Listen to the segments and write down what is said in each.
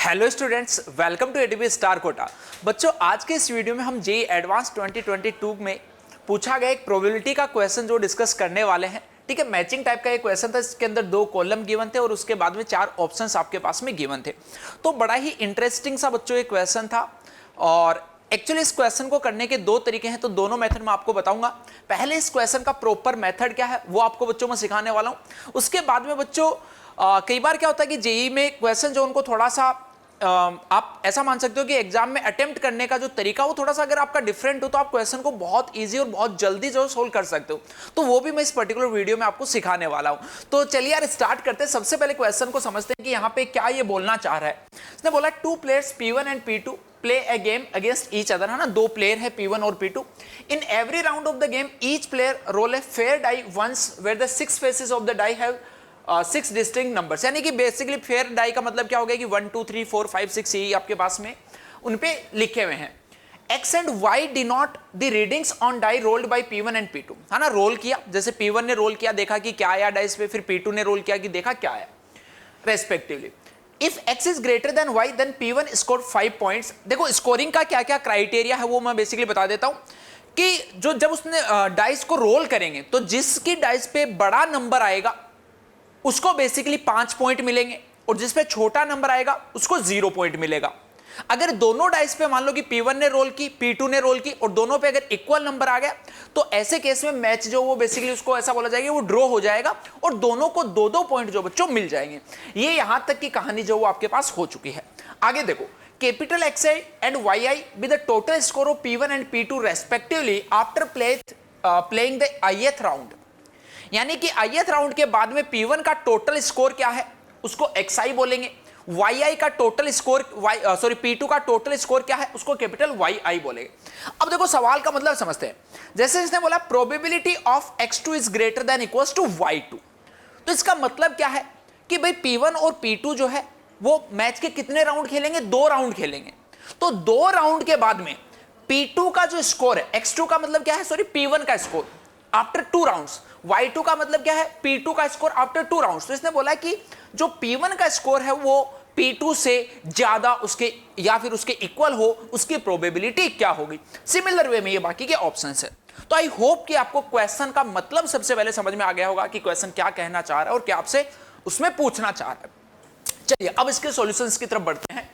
Hello students, welcome to ADB star Kota. बच्चों, आज के इस वीडियो में हम जेईई एडवांस 2022 में पूछा गया एक प्रोबेबिलिटी का क्वेश्चन जो डिस्कस करने वाले हैं। ठीक है, मैचिंग टाइप का एक क्वेश्चन था। इसके अंदर 2 कॉलम गिवन थे और उसके बाद में 4 ऑप्शंस आपके पास में गिवन थे। तो बड़ा ही इंटरेस्टिंग सा बच्चों एक क्वेश्चन था और एक्चुअली इस क्वेश्चन को करने के 2 तरीके हैं, तो दोनों मेथड मैं आपको बताऊंगा। पहले इस क्वेश्चन का प्रॉपर मेथड क्या है वो आपको बच्चों में सिखाने वाला हूं। उसके बाद में बच्चों कई बार क्या होता है कि जेईई में क्वेश्चन जो उनको थोड़ा सा आप ऐसा मान सकते हो कि एग्जाम में अटेम्प्ट करने का जो तरीका वो थोड़ा सा अगर आपका डिफरेंट हो तो आप क्वेश्चन को बहुत इजी और बहुत जल्दी जो सोल्व कर सकते हो। तो वो भी मैं इस पर्टिकुलर वीडियो में आपको सिखाने वाला हूं। तो चलिए यार स्टार्ट करते हैं। सबसे पहले क्वेश्चन को समझते हैं कि यहाँ पे क्या ये बोलना चाह रहा है। इसने बोला 2 players P1 and P2 play a game against each other, है ना। 2 प्लेयर है P1 और P2। In every round of the game each player roll a fair die once where the 6 faces of the die have 6 distinct numbers. यानी कि basically fair die का मतलब क्या हो गया कि 1 2 3 4 5 6 यही आपके पास में उन पे लिखे हुए हैं। X and Y denote the readings on die rolled by P1 and P2, है ना। रोल किया, जैसे P1 ने रोल किया देखा कि क्या आया डाइस पे, फिर P2 ने रोल किया कि देखा क्या आया respectively. If X is greater than Y then P1 score 5 points. देखो स्कोरिंग का क्या क्या क्राइटेरिया है वो मैं बेसिकली बता देता हूं कि जो जब उसने डाइस को रोल करेंगे तो जिसकी डाइस पे बड़ा नंबर आएगा उसको बेसिकली 5 पॉइंट मिलेंगे और जिस पे छोटा नंबर आएगा उसको 0 पॉइंट मिलेगा। अगर दोनों डाइस पे मान लो कि P1 ने रोल की, P2 ने रोल की और दोनों पे अगर इक्वल नंबर आ गया तो ऐसे केस में मैच जो वो बेसिकली उसको ऐसा बोला जाएगा वो ड्रॉ हो जाएगा और दोनों को 2-2 पॉइंट जो बच्चों मिल जाएंगे। ये यहां तक की कहानी जो वो आपके पास हो चुकी है। आगे देखो, capital XI and YI with the total score of P1 and P2 respectively after playing the ith round. यानी कि ith राउंड के बाद में P1 का टोटल स्कोर क्या है उसको XI बोलेंगे, YI का टोटल स्कोर P2 का टोटल स्कोर क्या है उसको कैपिटल YI बोलेंगे। अब देखो सवाल का मतलब समझते हैं। जैसे इसने बोला probability of X2 is greater than equals to Y2, तो इसका मतलब क्या है कि भाई P1 और P2 जो है वो मैच के कितने राउंड खेलेंगे, 2 राउंड खेलेंगे। तो 2 राउंड के बाद में P2 का जो स्कोर है, X2 का मतलब क्या है, P1 का स्कोर आफ्टर 2 राउंड्स, Y2 का मतलब क्या है, P2 का स्कोर आफ्टर 2 राउंड्स। तो इसने बोला कि जो P1 का स्कोर है वो P2 से ज्यादा उसके या फिर उसके इक्वल हो, उसकी प्रोबेबिलिटी क्या होगी। सिमिलर वे में ये बाकी के ऑप्शंस है। तो आई होप कि आपको क्वेश्चन का मतलब सबसे पहले समझ में आ गया होगा कि क्वेश्चन क्या कहना चाह रहा है और क्या आपसे उसमें पूछना चाह रहा है। चलिए अब इसके सॉल्यूशंस की तरफ बढ़ते हैं।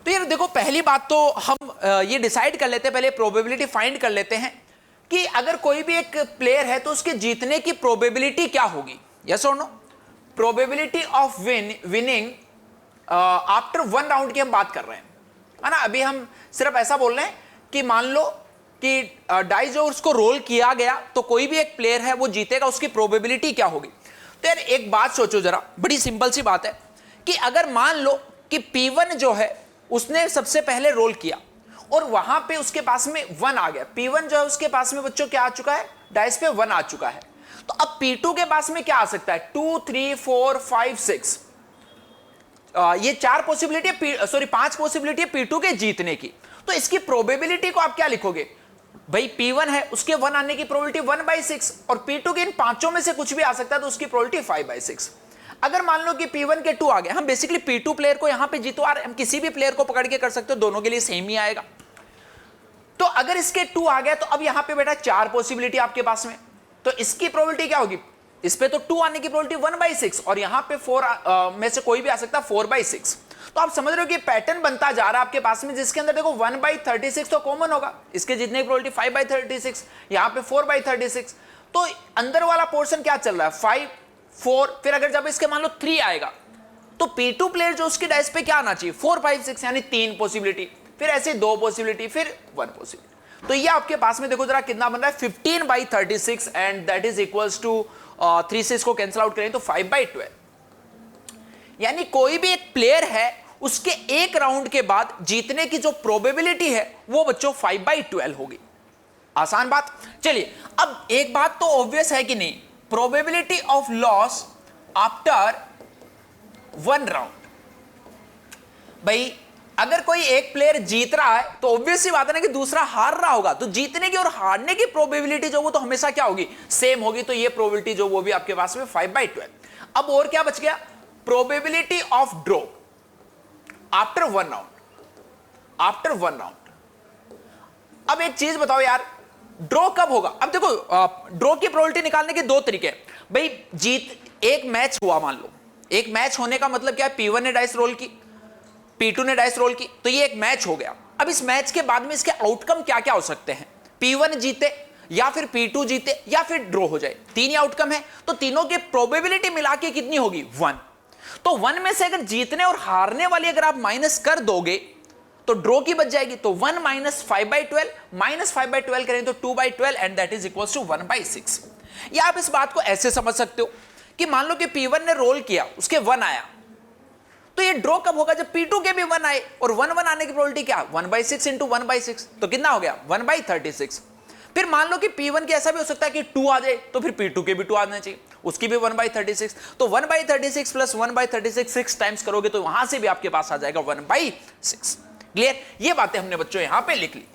तो ये देखो, पहली बात तो हम ये डिसाइड कर लेते हैं, पहले प्रोबेबिलिटी फाइंड कर लेते हैं कि अगर कोई भी एक प्लेयर है तो उसके जीतने की प्रोबेबिलिटी क्या होगी। यस और no, probability of winning after 1 round की हम बात कर रहे हैं, है ना। अभी हम सिर्फ ऐसा बोल रहे हैं कि मान लो कि डाइस जो उसको रोल किया गया तो कोई भी एक प्लेयर है वो जीतेगा, उसकी प्रोबेबिलिटी क्या होगी। तो यार एक बात सोचो जरा, बड़ी सिंपल सी बात है कि अगर मान लो कि P1 जो है उसने सबसे पहले रोल किया और वहां पे उसके पास में 1 आ गया। P1 जो है उसके पास में बच्चों क्या आ चुका है, डाइस पे 1 आ चुका है। तो अब P2 के पास में क्या आ सकता है, 2 3 4 5 6, ये 4 पॉसिबिलिटी है, 5 पॉसिबिलिटी है P2 के जीतने की। तो इसकी प्रोबेबिलिटी को आप क्या लिखोगे भाई, P1 है उसके 1 आने की प्रोबेबिलिटी 1/6 और P2 के इन पांचों में से कुछ भी आ सकता है तो उसकी प्रोबेबिलिटी 5/6। अगर मान लो कि P1 के 2 आ गए, हम बेसिकली P2 प्लेयर को यहां पे जीतवा रहे हैं, हम किसी भी प्लेयर को पकड़ के कर सकते हो, दोनों के लिए सेम ही आएगा। तो अगर इसके 2 आ गया तो अब यहां पे बेटा 4 पॉसिबिलिटी आपके पास में, तो इसकी प्रोबेबिलिटी क्या होगी, इस पे तो 2 आने की प्रोबेबिलिटी 1/6 और यहां पे 4 में से कोई भी आ सकता है 4/6। तो आप समझ रहे हो कि पैटर्न बनता जा रहा है आपके पास में, जिसके अंदर देखो 1/36 तो कॉमन होगा, इसके जितने की प्रोबेबिलिटी 5/36, यहां पे 4/36। तो अंदर वाला पोर्शन क्या चल रहा है, 5 4, फिर अगर जब इसके मान लो 3 आएगा तो P2 प्लेयर जो उसकी डाइस पे क्या आना चाहिए, 4 5 6, यानी 3 पॉसिबिलिटी, फिर ऐसे 2 पॉसिबिलिटी, फिर 1 पॉसिबिलिटी। तो ये आपके पास में देखो जरा कितना बन रहा है, 15/36 and that is equals to 3 से इसको कैंसिल आउट करें तो 5/12। यानी कोई भी एक प्लेयर है उसके एक राउंड के बाद जीतने की जो प्रोबेबिलिटी है वो बच्चों 5/12 होगी। आसान बात। चलिए अब एक बात तो ऑब्वियस है कि नहीं, probability of loss after 1 round. भाई अगर कोई एक प्लेयर जीत रहा है तो ऑब्वियस सी बात है ना कि दूसरा हार रहा होगा, तो जीतने की और हारने की प्रोबेबिलिटी जो वो तो हमेशा क्या होगी, सेम होगी। तो ये प्रोबेबिलिटी जो वो भी आपके पास में 5/12। अब और क्या बच गया, probability of draw. After one round. अब एक चीज बताओ यार, ड्रॉ कब होगा? अब देखो ड्रॉ की प्रोबेबिलिटी निकालने के दो तरीके हैं भाई। जीत एक मैच हुआ, मान लो एक मैच होने का मतलब क्या है, P1 ने डाइस रोल की, P2 ने डाइस रोल की, तो ये एक मैच हो गया। अब इस मैच के बाद में इसके आउटकम क्या क्या हो सकते हैं? P1 जीते या फिर P2 जीते या फिर ड्रॉ हो जाए, तीन ही आउटकम है। तो तीनों की प्रोबेबिलिटी मिला के कितनी होगी? 1। तो 1 में से अगर जीतने और हारने वाली अगर आप माइनस कर दोगे तो ड्रॉ की बच जाएगी। तो 1 माइनस 5/12 माइनस 5/12 करें तो 2/12 and that is equal to 1/6। या आप इस बात को ऐसे समझ सकते हो कि मान लो कि P1 ने रोल किया, उसके 1 आया, तो ये ड्रॉ कब होगा? जब P2 के भी 1 आए, और 1 आने की प्रोबेबिलिटी क्या? 1/6 इंटू 1/6, तो कितना हो गया? 1/36। फिर मान लो कि P1 के ऐसा भी हो सकता है कि 2 आ जाए, तो फिर P2 के भी 2 आना चाहिए, उसकी भी 1/36। तो 1/36 प्लस 1/36 6 टाइम्स करोगे तो वहां से भी आपके पास आ जाएगा 1/6। क्लियर? ये बातें हमने बच्चों यहां पे लिख ली।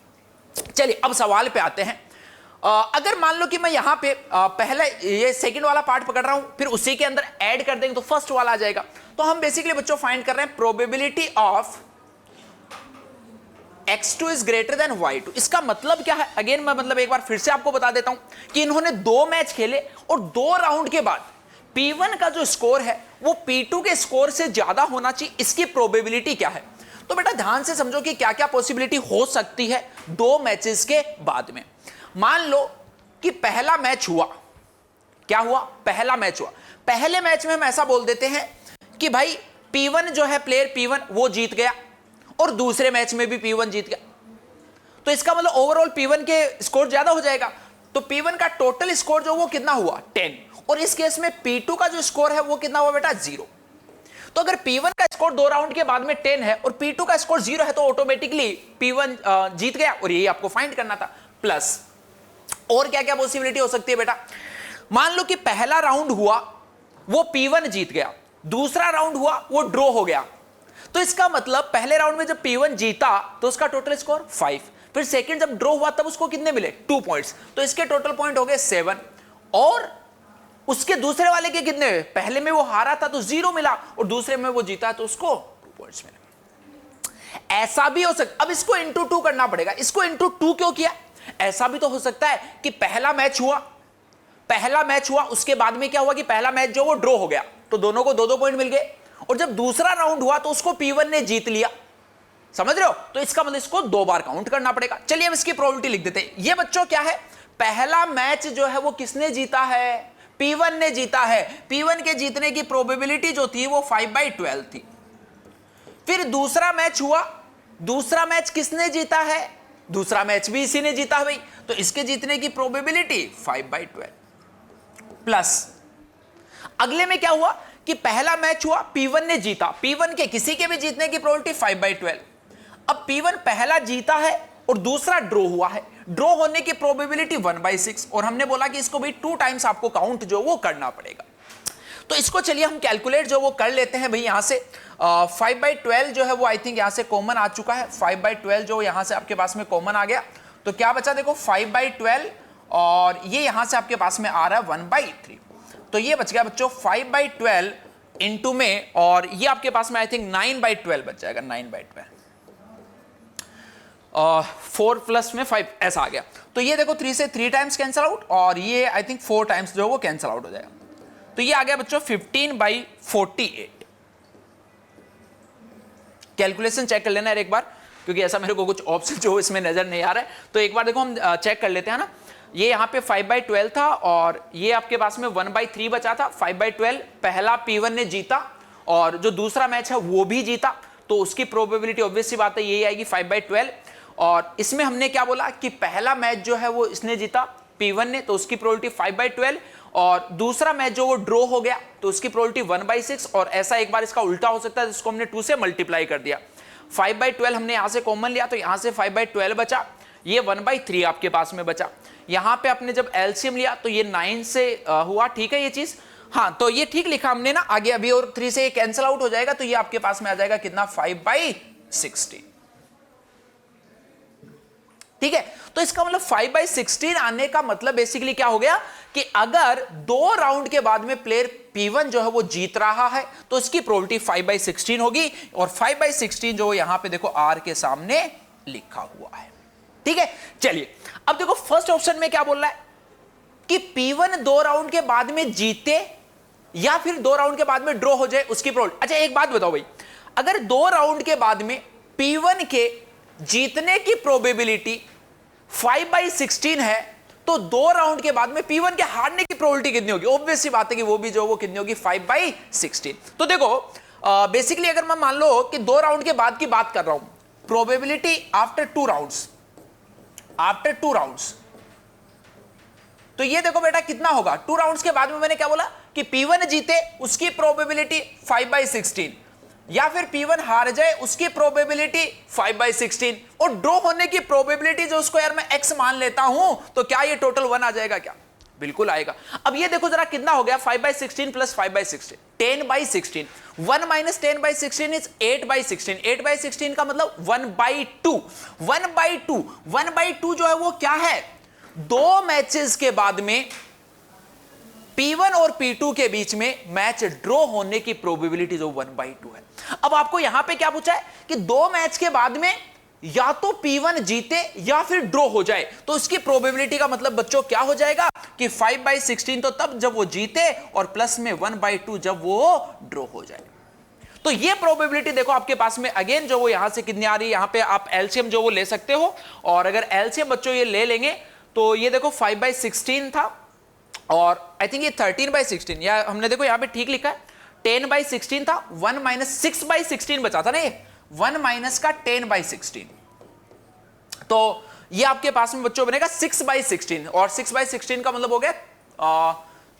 चलिए अब सवाल पे आते हैं। अगर मान लो कि मैं यहां पे पहले ये सेकंड वाला पार्ट पकड़ रहा हूं, फिर उसी के अंदर ऐड कर देंगे तो फर्स्ट वाला आ जाएगा। तो हम बेसिकली बच्चों फाइंड कर रहे हैं probability of x2 is greater then y2। इसका मतलब क्या है? अगेन मैं मतलब एक बार फिर से आपको बता देता हूं कि इन्होंने 2 मैच खेले और 2 राउंड के बाद P1 का जो स्कोर है वो P2 के स्कोर से ज्यादा होना चाहिए। इसकी प्रोबेबिलिटी क्या है? तो बेटा ध्यान से समझो कि क्या क्या पॉसिबिलिटी हो सकती है 2 मैचेस के बाद में। मान लो कि पहला मैच हुआ, क्या हुआ? पहला मैच हुआ। पहले मैच में हम ऐसा बोल देते हैं कि भाई P1 जो है, प्लेयर P1 वो जीत गया और दूसरे मैच में भी P1 जीत गया। तो इसका मतलब ओवरऑल P1 के स्कोर ज्यादा हो जाएगा। तो P1 का टोटल स्कोर जो वो कितना हुआ? 10। और इस केस में P2 का जो स्कोर है वो कितना हुआ बेटा? 0। तो अगर P1 का स्कोर 2 राउंड के बाद में 10 है और P2 का स्कोर 0 है तो ऑटोमेटिकली P1 जीत गया, और यही आपको फाइंड करना था। प्लस और क्या क्या पॉसिबिलिटी हो सकती है बेटा? मान लो कि पहला राउंड हुआ वो P1 जीत गया, दूसरा राउंड हुआ वो ड्रॉ हो गया। तो इसका मतलब पहले राउंड में जब P1 जीता तो उसका टोटल स्कोर 5, फिर सेकंड जब ड्रॉ हुआ तब उसको कितने मिले? 2 पॉइंट्स। तो इसके टोटल पॉइंट हो गए 7। और उसके दूसरे वाले के कितने? पहले में वो हारा था तो 0 मिला और दूसरे में वो जीता तो उसको 2 पॉइंट्स मिले। ऐसा भी हो सकता, अब इसको इंटू 2 करना पड़ेगा। इसको इंटू 2 क्यों किया? ऐसा भी तो हो सकता है कि पहला मैच हुआ उसके बाद में क्या हुआ कि पहला मैच जो वो ड्रॉ हो गया, तो दोनों को 2-2 पॉइंट मिल गए, और जब दूसरा राउंड हुआ तो उसको P1 ने जीत लिया। समझ रहे हो? तो इसका मतलब इसको 2 बार काउंट करना पड़ेगा। चलिए हम इसकी प्रोबेबिलिटी लिख देते हैं। ये बच्चों क्या है? पहला मैच जो है वो किसने जीता है? P1 ने जीता है। P1 के जीतने की प्रोबेबिलिटी जो थी वो 5/12 थी। फिर दूसरा मैच हुआ, दूसरा मैच किसने जीता है? दूसरा मैच भी इसी ने जीता है भाई, तो इसके जीतने की प्रोबेबिलिटी 5/12 प्लस अगले में क्या हुआ कि पहला मैच हुआ, P1 ने जीता, P1 के किसी के भी जीतने की प्रोबेबिलिटी 5/12। अब P1 पहला जीता है और दूसरा ड्रॉ हुआ है, ड्रॉ होने की प्रोबेबिलिटी 1/6, और हमने बोला कि इसको भी 2 टाइम्स आपको काउंट जो वो करना पड़ेगा। तो इसको चलिए हम कैलकुलेट जो वो कर लेते हैं भाई। यहां से 5/12 जो है वो आई थिंक यहां से कॉमन आ चुका है। 5/12 जो यहां से आपके पास में कॉमन आ गया, तो क्या बचा? देखो 5/12 और ये यहां से आपके पास में आ रहा है 1/3, तो ये बच गया बच्चों 5/12 इंटू में, और ये आपके पास में आई थिंक 9/12 बच जाएगा। 9/12 4 प्लस में 5 ऐसा आ गया। तो ये देखो 3 से 3 टाइम्स कैंसिल आउट, और ये आई थिंक 4 टाइम्स जो वो कैंसिल आउट हो जाएगा। तो ये आ गया बच्चों 15/48। कैलकुलेशन चेक कर लेना है एक बार, क्योंकि ऐसा मेरे को कुछ ऑप्शन जो इसमें नजर नहीं आ रहा है। तो एक बार देखो हम चेक कर लेते हैं ना। ये यहाँ पे 5/12 था और ये आपके पास में 1/3 बचा था। 5/12 पहला P1 ने जीता और जो दूसरा मैच है वो भी जीता, तो उसकी प्रोबेबिलिटी ऑब्वियस सी बात है यही आएगी 5/12। और इसमें हमने क्या बोला कि पहला मैच जो है वो इसने जीता P1 ने, तो उसकी प्रोबेबिलिटी 5/12, और दूसरा मैच जो वो ड्रॉ हो गया तो उसकी प्रोबेबिलिटी 1/6। और ऐसा एक बार इसका उल्टा हो सकता है, जिसको हमने 2 से मल्टीप्लाई कर दिया। 5/12 हमने यहां से कॉमन लिया तो यहां से 5/12 बचा, ये 1/3 आपके पास में बचा। यहां पे आपने जब एलसीएम लिया तो ये 9 से हुआ, ठीक है ये चीज। हाँ, तो ये ठीक लिखा हमने ना आगे, अभी और 3 से ये कैंसिल आउट हो जाएगा, तो ये आपके पास में आ जाएगा कितना? 5/16। ठीक है, तो इसका मतलब 5/16 आने का मतलब बेसिकली क्या हो गया कि अगर 2 राउंड के बाद में प्लेयर P1 जो है वो जीत रहा है, तो इसकी प्रोबेबिलिटी 5/16 होगी, और 5/16 जो यहां पे देखो R के सामने लिखा हुआ है। ठीक है, चलिए अब देखो फर्स्ट ऑप्शन में क्या बोल रहा है कि P1 2 राउंड के बाद में जीते या फिर 2 राउंड के बाद में ड्रॉ हो जाए, उसकी प्रोबेबिलिटी। अच्छा एक बात बताओ भाई, अगर 2 राउंड के बाद में P1 के जीतने की प्रोबेबिलिटी 5/16 है, तो 2 राउंड के बाद में P1 के हारने की प्रोबेबिलिटी कितनी होगी? ऑब्वियस सी बात है कि वो भी जो वो कितनी होगी, 5/16। तो देखो बेसिकली अगर मैं मान लो कि 2 राउंड के बाद की बात कर रहा हूं, प्रोबेबिलिटी आफ्टर 2 राउंड्स, तो ये देखो बेटा कितना होगा, 2 राउंड्स के बाद में मैंने क्या बोला कि P1 जीते उसकी प्रोबेबिलिटी 5/16, या फिर P1 हार जाए उसकी प्रोबेबिलिटी 5/16, और ड्रॉ होने की प्रोबेबिलिटी जो उसको यार मैं x मान लेता हूं, तो क्या ये टोटल 1 आ जाएगा क्या? बिल्कुल आएगा। अब ये देखो जरा कितना हो गया, 5/16 प्लस 5/16, 10/16, 1 माइनस 10/16 इज 8/16, 8/16 का मतलब 1/2, 1/2, 1/2 जो है वो क्या है, 2 मैचेस के बाद में P1 और P2 के बीच में मैच ड्रॉ होने की प्रोबेबिलिटी जो 1/2 है। अब आपको यहां पे क्या पूछा है कि 2 मैच के बाद में या तो P1 जीते या फिर ड्रॉ हो जाए, तो इसकी प्रोबेबिलिटी का मतलब बच्चों क्या हो जाएगा कि 5/16 तो तब जब वो जीते, और प्लस में 1/2 जब वो ड्रॉ हो जाए। तो ये प्रोबेबिलिटी देखो आपके पास में अगेन जो वो यहां से कितनी आ रही है, यहां पे आप एलसीएम जो वो ले सकते हो, और अगर एलसीएम बच्चों ये ले लेंगे तो ये देखो 5/16 था, और आई थिंक ये 13/16, या हमने देखो यहां पे ठीक लिखा है 10/16 था, 1 माइनस 6/16 बचा था ना, ये 1 माइनस का 10/16, तो ये आपके पास में बच्चों बनेगा 6/16, और 6/16 का मतलब हो गया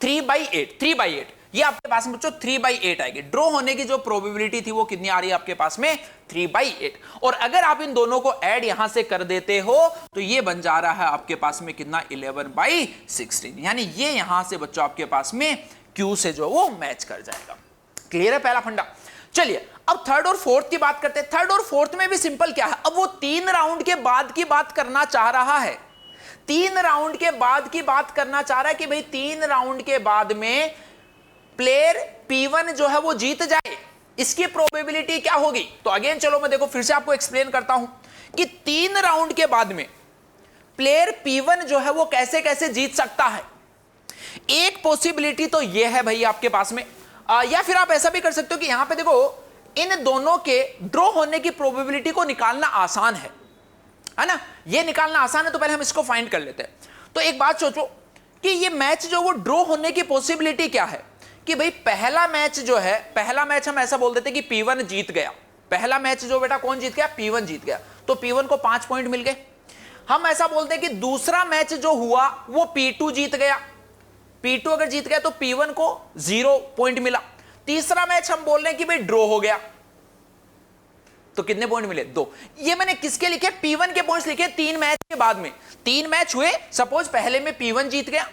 3/8, 3/8, ये आपके पास में बच्चों 3/8 आएगी। ड्रॉ होने की जो प्रोबेबिलिटी थी वो कितनी आ रही है आपके पास में, 3/8, और अगर आप इन दोनों को ऐड यहां से कर देते हो तो ये बन जा रहा है आपके पास में कितना, 11/16, यानी ये यहां से बच्चों आपके पास में Q से जो वो मैच कर जाएगा। क्लियर है पहला फंडा? चलिए अब थर्ड और फोर्थ की बात करते हैं। थर्ड और फोर्थ में भी सिंपल क्या है, अब वो 3 राउंड के बाद की बात करना चाह रहा है, 3 राउंड के बाद की बात करना चाह रहा है कि भाई 3 राउंड के बाद में प्लेयर P1 जो है वो जीत जाए, इसकी प्रोबेबिलिटी क्या होगी? तो अगेन चलो मैं देखो फिर से आपको एक्सप्लेन करता हूं कि 3 राउंड के बाद में प्लेयर P1 जो है वो कैसे कैसे जीत सकता है। एक पॉसिबिलिटी तो ये है भाई आपके पास में, या फिर आप ऐसा भी कर सकते हो कि यहां पे देखो इन दोनों के ड्रॉ होने की प्रोबेबिलिटी को निकालना आसान है ना, ये निकालना आसान है, तो पहले हम इसको फाइंड कर लेते हैं। तो एक बात सोचो कि ये मैच जो वो ड्रॉ होने की पॉसिबिलिटी क्या है कि भाई पहला मैच जो है, पहला मैच हम ऐसा बोल देते कि P1 जीत गया, पहला मैच जो बेटा कौन जीत गया, P1 जीत गया, तो P1 को 5 पॉइंट मिल गए। हम ऐसा बोलते हैं कि दूसरा मैच जो हुआ वो P2 जीत गया, P2 अगर जीत गया तो P1 को 0 पॉइंट मिला। तीसरा मैच हम बोल रहे हैं कि भाई ड्रॉ हो गया, तो कितने पॉइंट मिले, 2। ये मैंने किसके लिखे, P1 के पॉइंट्स लिखे 3 मैच के बाद में। 3 मैच हुए, सपोज पहले में P1 जीत गया,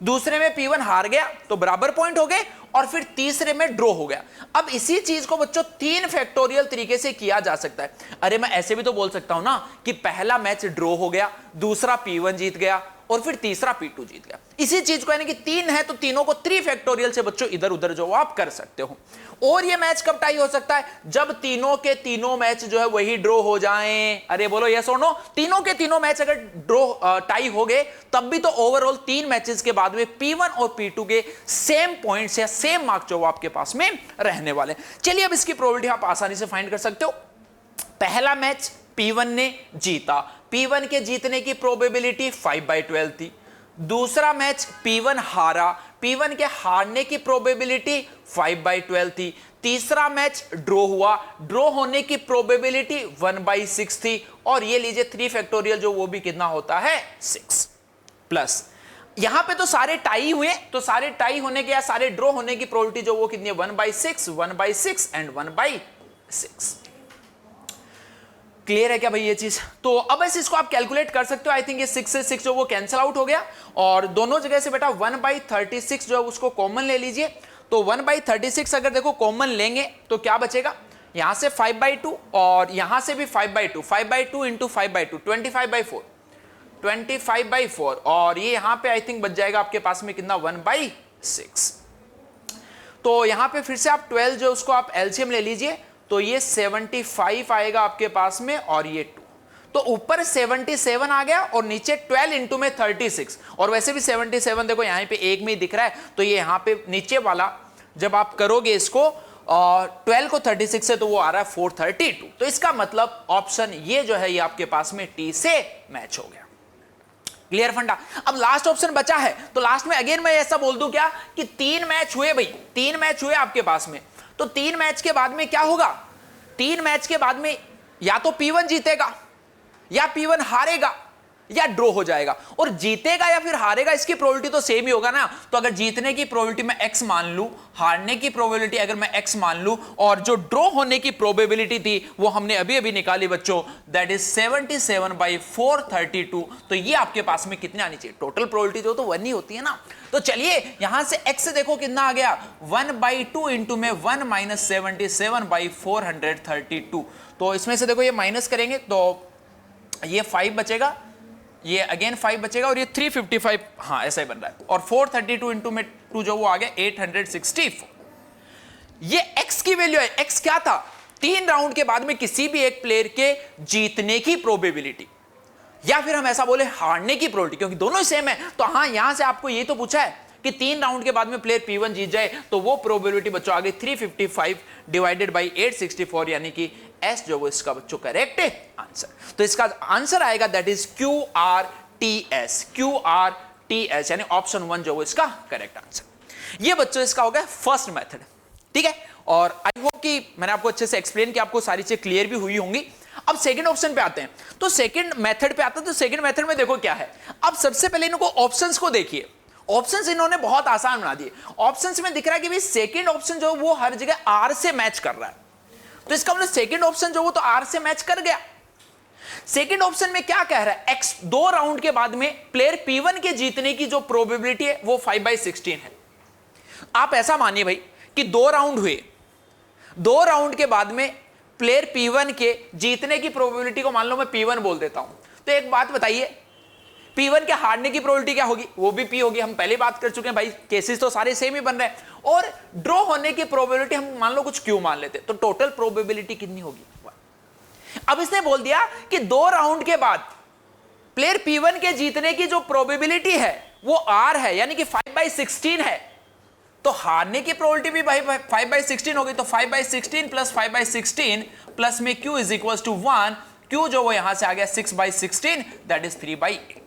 दूसरे में P1 हार गया तो बराबर पॉइंट हो गए, और फिर तीसरे में ड्रॉ हो गया। अब इसी चीज को बच्चों 3 फैक्टोरियल तरीके से किया जा सकता है। अरे मैं ऐसे भी तो बोल सकता हूं ना कि पहला मैच ड्रॉ हो गया, दूसरा P1 जीत गया, और फिर तीसरा P2 जीत गया। इसी चीज को यानी कि 3 है तो तीनों को 3 फैक्टोरियल से बच्चों इधर उधर जो आप कर सकते हो। और ये मैच कब टाई हो सकता है, जब तीनों के तीनों मैच जो है वही ड्रॉ हो जाएं। अरे बोलो यस और नो, तीनों के तीनों मैच अगर ड्रॉ टाई हो गए तब भी तो ओवरऑल 3 मैचेस के बाद में P1 और P2 के सेम पॉइंट्स या सेम मार्क्स जो आपके पास में रहने वाले। चलिए अब इसकी प्रोबेबिलिटी आप आसानी से फाइंड कर सकते हो। पहला मैच P1 ने जीता, P1 के जीतने की प्रोबेबिलिटी 5/12 थी। दूसरा मैच P1 हारा, P1 के हारने की प्रोबेबिलिटी 5/12 थी। तीसरा मैच ड्रॉ हुआ, ड्रॉ होने की प्रोबेबिलिटी 1/6 थी। और ये लीजिए 3 फैक्टोरियल जो वो भी कितना होता है, 6 प्लस यहां पे तो सारे टाई हुए, तो सारे टाई होने के या सारे ड्रॉ होने की प्रोबेबिलिटी जो वो कितनी है, 1/6, 1/6 एंड 1/6। क्लियर है क्या भाई ये चीज? तो अब ऐसे इसको आप कैलकुलेट कर सकते हो। आई थिंक ये 6 से 6 जो वो कैंसिल आउट हो गया, और दोनों जगह से बेटा 1/36 जो है उसको कॉमन ले लीजिए। तो 1/36 अगर देखो कॉमन लेंगे तो क्या बचेगा, यहां से 5/2 और यहां से भी 5/2, 5/2 इंटू 5/2 25/4, 25/4, और ये यहां पे आई थिंक बच जाएगा आपके पास में कितना, 1/6। तो यहां पे फिर से आप 12 जो उसको आप एलसीएम ले लीजिए, तो ये 75 आएगा आपके पास में और ये 2, तो ऊपर 77 आ गया और नीचे 12 इंटू में 36, और वैसे भी 77 देखो यहां पे एक में ही दिख रहा है, तो ये यहां पे नीचे वाला जब आप करोगे इसको 12 को 36 से, तो वो आ रहा है 432। तो इसका मतलब ऑप्शन ये जो है ये आपके पास में टी से मैच हो गया। क्लियर फंडा। अब लास्ट ऑप्शन बचा है, तो लास्ट में अगेन मैं ऐसा बोल दूं क्या कि 3 मैच हुए भाई, 3 मैच हुए आपके पास में, तो 3 मैच के बाद में क्या होगा, 3 मैच के बाद में या तो P1 जीतेगा या P1 हारेगा या ड्रॉ हो जाएगा। और जीतेगा या फिर हारेगा इसकी प्रोबेबिलिटी तो सेम ही होगा ना। तो अगर जीतने की प्रोबेबिलिटी मैं x मान लूं, हारने की प्रोबेबिलिटी अगर मैं x मान लूं, और जो ड्रॉ होने की प्रोबेबिलिटी थी वो हमने अभी अभी निकाली बच्चों, दैट इज 77/432। तो ये आपके पास में कितने आनी चाहिए, टोटल प्रोबेबिलिटी जो तो 1 ही होती है ना। तो चलिए यहां से x देखो कितना आ गया, 1/2 इंटू में 1 माइनस 77/432। तो इसमें से देखो ये माइनस करेंगे तो ये 5 बचेगा, ये अगेन 5 बचेगा, और ये 355, हाँ ऐसा ही बन रहा है, और 432 इंटू में 2 जो वो आ गया 864। ये x की वैल्यू है। x क्या था, 3 राउंड के बाद में किसी भी एक प्लेयर के जीतने की प्रोबेबिलिटी, या फिर हम ऐसा बोले हारने की प्रोबेबिलिटी, क्योंकि दोनों ही सेम है। तो हाँ यहां से आपको ये तो पूछा है कि 3 राउंड के बाद में प्लेयर P1 जीत जाए, तो वो प्रोबेबिलिटी बच्चों आ गई 355 डिवाइडेड बाई 864, यानी कि S जो वो इसका बच्चों करेक्ट आंसर। तो इसका आंसर आएगा दैट इज QRTS, QRTS, यानी ऑप्शन 1 जो वो इसका करेक्ट आंसर। ये बच्चों इसका हो गया फर्स्ट मेथड, ठीक है। और आई होप कि मैंने आपको अच्छे से एक्सप्लेन किया, आपको सारी चीजें क्लियर भी हुई होंगी। अब सेकंड ऑप्शन पे आते हैं, तो सेकंड मेथड पे आते हैं। तो सेकंड मेथड में देखो क्या है। अब सबसे पहले इनको ऑप्शंस को देखिए, ऑप्शंस इन्होंने बहुत आसान बना दिए। ऑप्शंस में दिख रहा है कि भाई सेकंड ऑप्शन जो वो हर जगह R से मैच कर रहा है, तो इसका मतलब सेकंड ऑप्शन जो वो तो R से मैच कर गया। सेकंड ऑप्शन में क्या कह रहा है, x 2 राउंड के बाद में प्लेयर P1 के जीतने की जो प्रोबेबिलिटी है वो 5/16 है। आप ऐसा मानिए भाई कि 2 राउंड हुए, 2 राउंड के बाद में प्लेयर P1 के जीतने की प्रोबेबिलिटी को मान लो मैं P1 बोल देता हूं। तो एक बात बताइए, P1 के हारने की प्रोबेबिलिटी क्या होगी, वो भी P होगी। हम पहले बात कर चुके हैं भाई, केसेस तो सारे सेम ही बन रहे हैं। और ड्रॉ होने की प्रोबेबिलिटी हम मान लो कुछ Q मान लेते, तो टोटल प्रोबेबिलिटी कितनी होगी। अब इसने बोल दिया कि 2 राउंड के बाद प्लेयर P1 के जीतने की जो प्रोबेबिलिटी है वो R है, यानी कि 5/16 है। तो हारने की प्रोबेबिलिटी भी भाई 5/16 होगी। तो 5/16 प्लस 5/16 प्लस में Q is equal to 1, Q जो वो यहां से आ गया 6/16, दैट इज 3/8।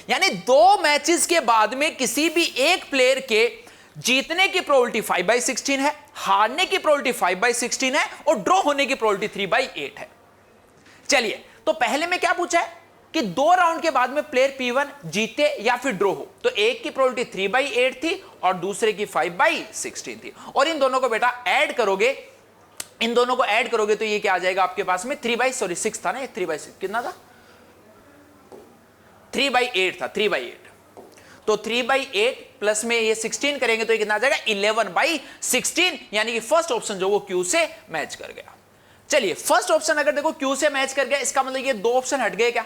यानी 2 मैचेस के बाद में किसी भी एक प्लेयर के जीतने की प्रोबेबिलिटी 5/16 है, हारने की प्रोबेबिलिटी 5/16 है, और ड्रॉ होने की प्रोबेबिलिटी 3/8 है। चलिए, तो पहले में क्या पूछा है कि 2 राउंड के बाद में प्लेयर P1 जीते या फिर ड्रॉ हो। तो एक की प्रोबेबिलिटी 3/8 थी और दूसरे की 5/16 थी। और इन दोनों को बेटा ऐड करोगे, इन दोनों को ऐड करोगे तो ये क्या आ जाएगा आपके पास में 6 था ना, 3/6 कितना था, 3/8 था, 3/8। तो 3/8 प्लस में ये 16 करेंगे तो ये कितना आ जाएगा 11/16, यानी कि फर्स्ट ऑप्शन जो वो Q से मैच कर गया। चलिए, फर्स्ट ऑप्शन अगर देखो Q से मैच कर गया, इसका मतलब ये 2 ऑप्शन हट गए क्या,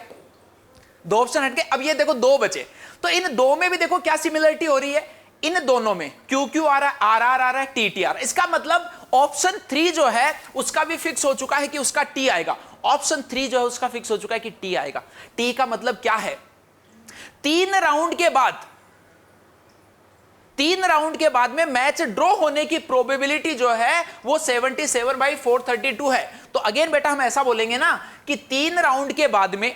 2 ऑप्शन हट गए। अब ये देखो 2 बचे, तो इन 2 में भी देखो क्या सिमिलरिटी हो रही है, इन दोनों में QQ आ रहा है, RR आ रहा है, TT आ रहा है। इसका मतलब ऑप्शन 3 जो है उसका भी फिक्स हो चुका है कि उसका T आएगा। ऑप्शन 3 जो है उसका फिक्स हो चुका है कि T आएगा। T का मतलब क्या है, 3 राउंड के बाद में मैच ड्रॉ होने की प्रोबेबिलिटी जो है वो 77/432 है। तो अगेन बेटा हम ऐसा बोलेंगे ना कि 3 राउंड के बाद में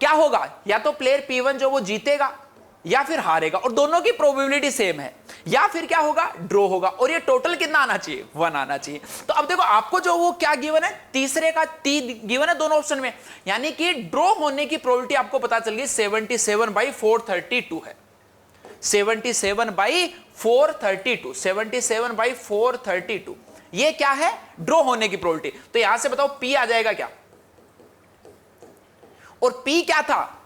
क्या होगा, या तो प्लेयर P1 जो वो जीतेगा या फिर हारेगा, और दोनों की प्रोबेबिलिटी सेम है, या फिर क्या होगा ड्रॉ होगा। और ये टोटल कितना आना चाहिए, 1 आना चाहिए। तो अब देखो आपको जो वो क्या गिवन है, तीसरे का T गिवन है दोनों ऑप्शन में, यानी कि ड्रॉ होने की प्रोबेबिलिटी आपको पता चल गई 77/432 है। 77/432, 77/432 ये क्या है, ड्रॉ होने की प्रोबेबिलिटी। तो यहां से बताओ P आ जाएगा क्या, और P क्या था,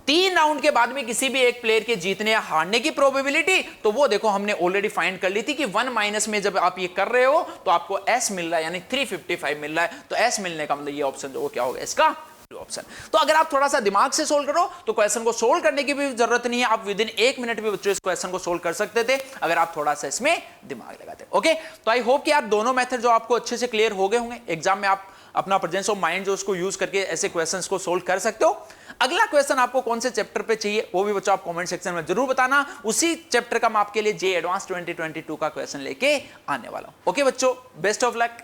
3 राउंड के बाद में किसी भी एक प्लेयर के जीतने या हारने की प्रोबेबिलिटी। तो वो देखो हमने ऑलरेडी फाइंड कर ली थी कि 1 माइनस में जब आप ये कर रहे हो तो आपको S मिल रहा है, यानी 355 मिल रहा है। तो S मिलने का मतलब ये ऑप्शन जो वो क्या होगा, इसका ऑप्शन। तो अगर आप थोड़ा सा दिमाग से सोल्व करो तो क्वेश्चन को सोल्व करने की भी जरूरत नहीं है, आप विद इन 1 मिनट में बच्चों इस क्वेश्चन को सोल्व कर सकते थे अगर आप थोड़ा सा इसमें दिमाग लगाते। ओके, तो आई होप कि यार दोनों मेथड जो आपको अच्छे से क्लियर हो गए होंगे, एग्जाम में आप अपना प्रेजेंस ऑफ माइंड जो उसको यूज करके ऐसे क्वेश्चंस को सोल्व कर सकते हो। अगला क्वेश्चन आपको कौन से चैप्टर पे चाहिए वो भी बच्चों आप कमेंट सेक्शन में जरूर बताना, उसी चैप्टर का मैं आपके लिए जे एडवांस 2022 का क्वेश्चन लेके आने वाला हूं। ओके बच्चों, बेस्ट ऑफ लक।